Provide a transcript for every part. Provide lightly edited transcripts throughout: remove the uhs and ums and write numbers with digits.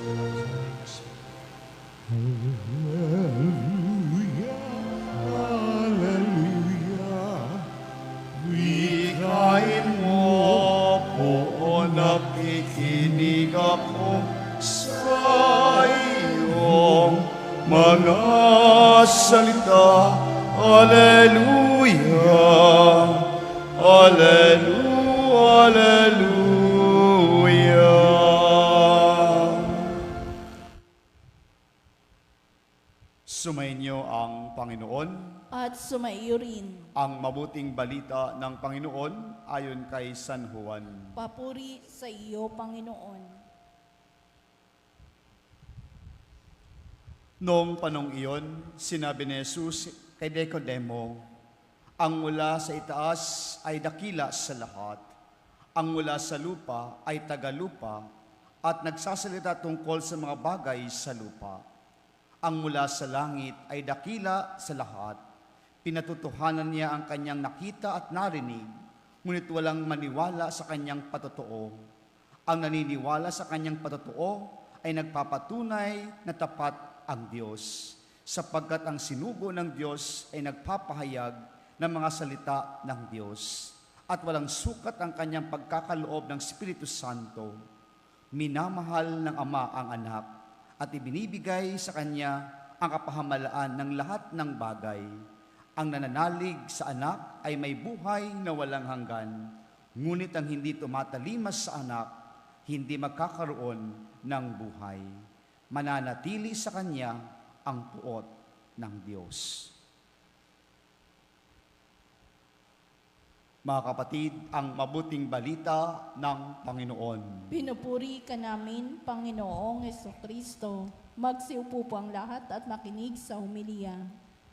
Hallelujah, hallelujah. Wikain mo po, nakikinig ako sa iyong mga salita. Hallelujah, hallelujah, hallelujah. Sumainyo ang Panginoon. At sumaiyo rin. Ang mabuting balita ng Panginoon ayon kay San Juan. Papuri sa iyo, Panginoon. Noong panong iyon, sinabi ni Jesus kay Nicodemo, ang mula sa itaas ay dakila sa lahat. Ang mula sa lupa ay tagalupa at nagsasalita tungkol sa mga bagay sa lupa. Ang mula sa langit ay dakila sa lahat. Pinatutuhanan niya ang kanyang nakita at narinig, ngunit walang maniwala sa kanyang patotoo. Ang naniniwala sa kanyang patotoo ay nagpapatunay na tapat ang Diyos, sapagkat ang sinugo ng Diyos ay nagpapahayag ng mga salita ng Diyos, at walang sukat ang kanyang pagkakaloob ng Espiritu Santo. Minamahal ng Ama ang anak, at ibinibigay sa kanya ang kapahamalaan ng lahat ng bagay. Ang nananalig sa anak ay may buhay na walang hanggan, ngunit ang hindi tumatalimas sa anak, hindi magkakaroon ng buhay. Mananatili sa kanya ang puot ng Diyos. Mga kapatid, ang mabuting balita ng Panginoon. Pinupuri ka namin, Panginoong Jesucristo. Magsiupo po ang lahat at makinig sa humilya.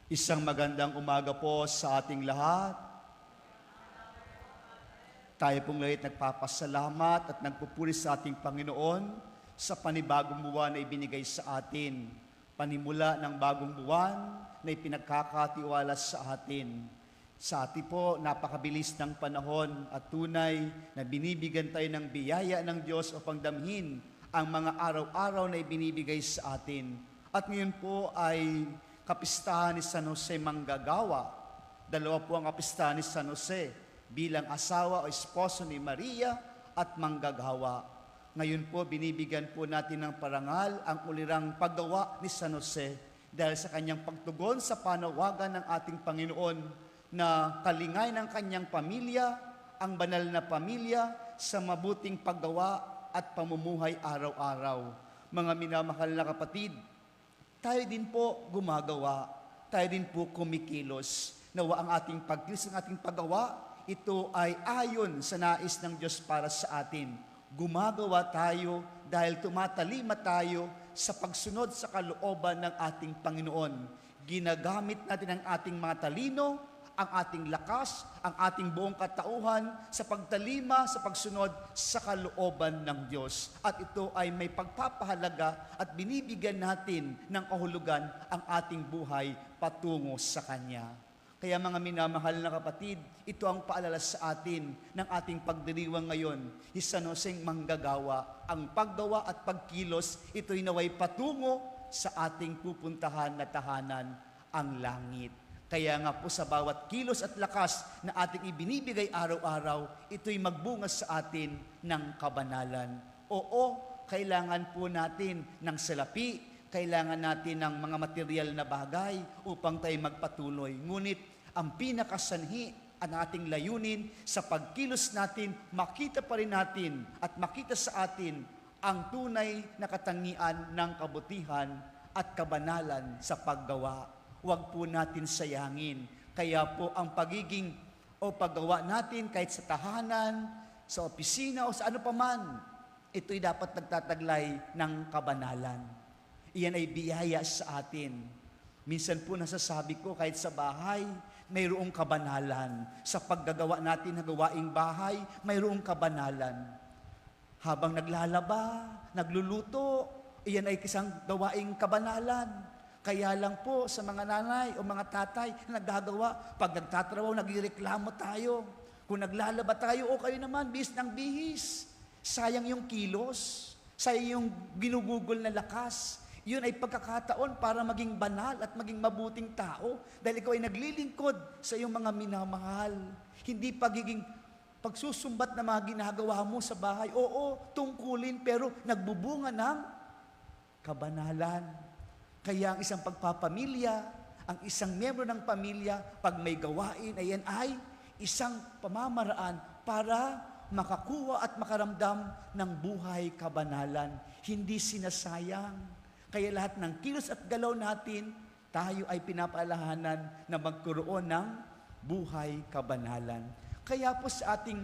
Isang magandang umaga po sa ating lahat. Tayo pong lahat nagpapasalamat at nagpupuri sa ating Panginoon sa panibagong buwan na ibinigay sa atin. Panimula ng bagong buwan na ipinagkakatiwala sa atin. Sa atin po, napakabilis ng panahon at tunay na binibigyan tayo ng biyaya ng Diyos upang damhin ang mga araw-araw na ibinibigay sa atin. At ngayon po ay kapistahan ni San Jose Manggagawa. Dalawa po ang kapistahan ni San Jose bilang asawa o esposo ni Maria at Manggagawa. Ngayon po, binibigyan po natin ng parangal ang ulirang paggawa ni San Jose dahil sa kanyang pagtugon sa panawagan ng ating Panginoon na kalingay ng kanyang pamilya, ang banal na pamilya, sa mabuting paggawa at pamumuhay araw-araw. Mga minamahal na kapatid, tayo din po gumagawa, tayo din po kumikilos. Nawa ang ating pagkilos, ang ating paggawa, ito ay ayon sa nais ng Diyos para sa atin. Gumagawa tayo dahil tumatalima tayo sa pagsunod sa kalooban ng ating Panginoon. Ginagamit natin ang ating mga talino, ang ating lakas, ang ating buong katauhan sa pagtalima, sa pagsunod sa kalooban ng Diyos. At ito ay may pagpapahalaga at binibigyan natin ng kahulugan ang ating buhay patungo sa Kanya. Kaya mga minamahal na kapatid, ito ang paalala sa atin ng ating pagdiriwang ngayon. San Jose Manggagawa, ang paggawa at pagkilos, ito'y naway patungo sa ating pupuntahan na tahanan, ang langit. Kaya nga po sa bawat kilos at lakas na ating ibinibigay araw-araw, ito'y magbunga sa atin ng kabanalan. Oo, kailangan po natin ng salapi, kailangan natin ng mga material na bagay upang tayo magpatuloy. Ngunit ang pinakasanhi ang ating layunin sa pagkilos natin, makita pa rin natin at makita sa atin ang tunay na katangian ng kabutihan at kabanalan sa paggawa. Huwag po natin sayangin. Kaya po ang pagiging o paggawa natin kahit sa tahanan, sa opisina o sa ano paman, ito'y dapat nagtataglay ng kabanalan. Iyan ay biyaya sa atin. Minsan po nasasabi ko kahit sa bahay, mayroong kabanalan. Sa paggagawa natin ng gawaing bahay, mayroong kabanalan. Habang naglalaba, nagluluto, iyan ay isang gawaing kabanalan. Kaya lang po sa mga nanay o mga tatay na naggagawa, pag nagtatrabaho, nagreklamo tayo. Kung naglalaba tayo, o kayo naman, bihis ng bihis. Sayang yung kilos. sa iyong ginugugol na lakas. Yun ay pagkakataon para maging banal at maging mabuting tao dahil ikaw ay naglilingkod sa iyong mga minamahal. Hindi pagiging pagsusumbat na mga ginagawa mo sa bahay. Oo, tungkulin pero nagbubunga ng kabanalan. Kaya ang isang pagpapamilya, ang isang miyembro ng pamilya, pag may gawain, ayan ay isang pamamaraan para makakuha at makaramdam ng buhay kabanalan. Hindi sinasayang. Kaya lahat ng kilos at galaw natin, tayo ay pinapaalahanan na magkaroon ng buhay kabanalan. Kaya po sa ating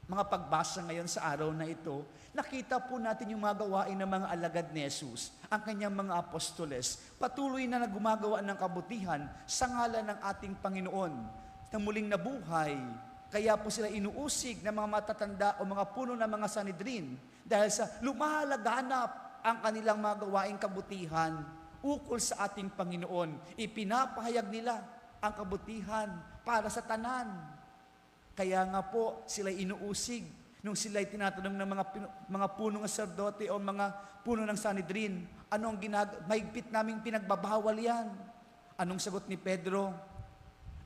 mga pagbasa ngayon sa araw na ito, nakita po natin yung mga gawain ng mga alagad ni Jesus, ang kanyang mga apostoles, patuloy na gumagawa ng kabutihan sa ngalan ng ating Panginoon, na muling nabuhay. Kaya po sila inuusig ng mga matatanda o mga puno ng mga Sanhedrin dahil sa lumalaganap ang kanilang mga gawaing kabutihan ukol sa ating Panginoon. Ipinapahayag nila ang kabutihan para sa tanan. Kaya nga po, sila inuusig. Nung sila tinatanong ng mga punong saserdote o mga puno ng Sanhedrin, anong mahigpit naming pinagbabawal yan? Anong sagot ni Pedro?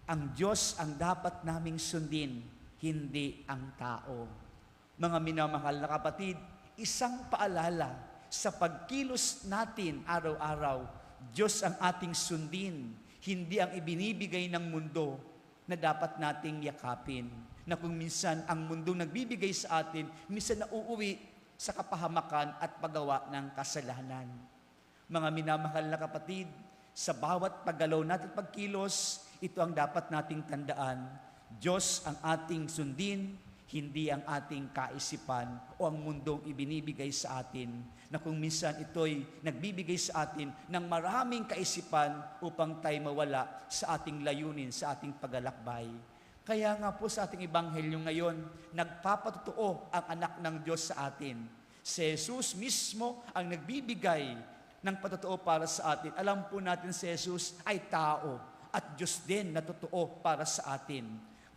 Ang Diyos ang dapat naming sundin, hindi ang tao. Mga minamahal na kapatid, isang paalala sa pagkilos natin araw-araw, Diyos ang ating sundin, hindi ang ibinibigay ng mundo na dapat nating yakapin. Na kung minsan ang mundo nagbibigay sa atin, minsan nauuwi sa kapahamakan at paggawa ng kasalanan. Mga minamahal na kapatid, sa bawat paggalaw natin pagkilos, ito ang dapat nating tandaan. Diyos ang ating sundin, hindi ang ating kaisipan o ang mundong ibinibigay sa atin, na kung minsan ito'y nagbibigay sa atin ng maraming kaisipan upang tayo mawala sa ating layunin, sa ating paglalakbay. Kaya nga po sa ating ebanghelyo ngayon, nagpapatotoo ang anak ng Diyos sa atin. Si Jesus mismo ang nagbibigay ng patotoo para sa atin. Alam po natin si Jesus ay tao at Diyos din na totoo para sa atin.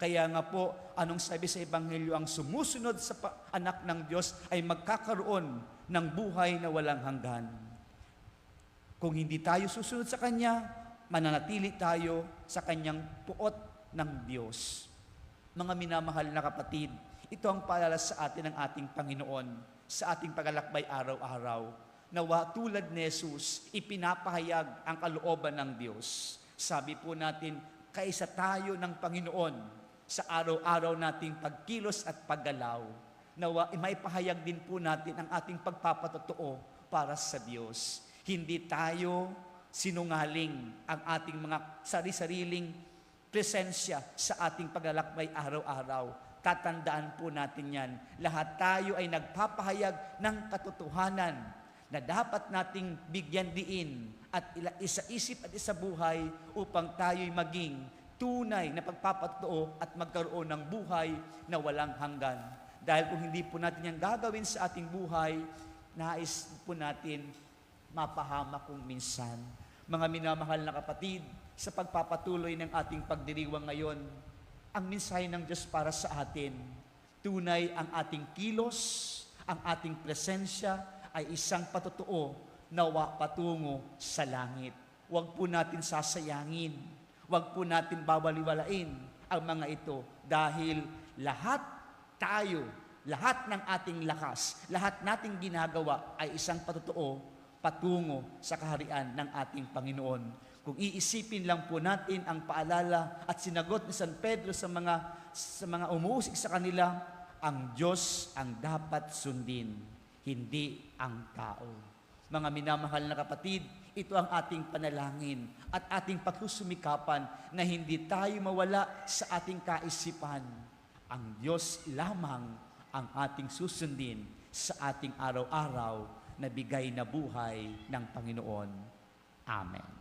Kaya nga po, anong sabi sa ebanghelyo, ang sumusunod sa anak ng Diyos ay magkakaroon ng buhay na walang hanggan. Kung hindi tayo susunod sa Kanya, mananatili tayo sa Kanyang puot ng Diyos. Mga minamahal na kapatid, ito ang paalala sa atin ng ating Panginoon sa ating paglalakbay araw-araw. Nawa tulad ni Jesus, ipinapahayag ang kalooban ng Diyos. Sabi po natin, kaisa tayo ng Panginoon sa araw-araw nating pagkilos at paggalaw. Nawa, maipahayag din po natin ang ating pagpapatotoo para sa Diyos. Hindi tayo sinungaling ang ating mga sari-sariling presensya sa ating paglalakbay araw-araw. Tatandaan po natin yan. Lahat tayo ay nagpapahayag ng katotohanan na dapat nating bigyan diin at isa-isip at isabuhay upang tayo'y maging tunay na pagpapatotoo at magkaroon ng buhay na walang hanggan. Dahil kung hindi po natin yan gagawin sa ating buhay, nais po natin mapahama kung minsan. Mga minamahal na kapatid, sa pagpapatuloy ng ating pagdiriwang ngayon, ang mensahe ng Diyos para sa atin, tunay ang ating kilos, ang ating presensya ay isang patotoo nawa patungo sa langit. Huwag po natin sasayangin, huwag po natin babaliwalain ang mga ito dahil lahat tayo, lahat ng ating lakas, lahat nating ginagawa ay isang patotoo patungo sa kaharian ng ating Panginoon. Kung iisipin lang po natin ang paalala at sinagot ni San Pedro sa mga umuusig sa kanila, ang Diyos ang dapat sundin, hindi ang tao. Mga minamahal na kapatid, ito ang ating panalangin at ating pagsusumikapan na hindi tayo mawala sa ating kaisipan. Ang Diyos lamang ang ating susundin sa ating araw-araw na bigay na buhay ng Panginoon. Amen.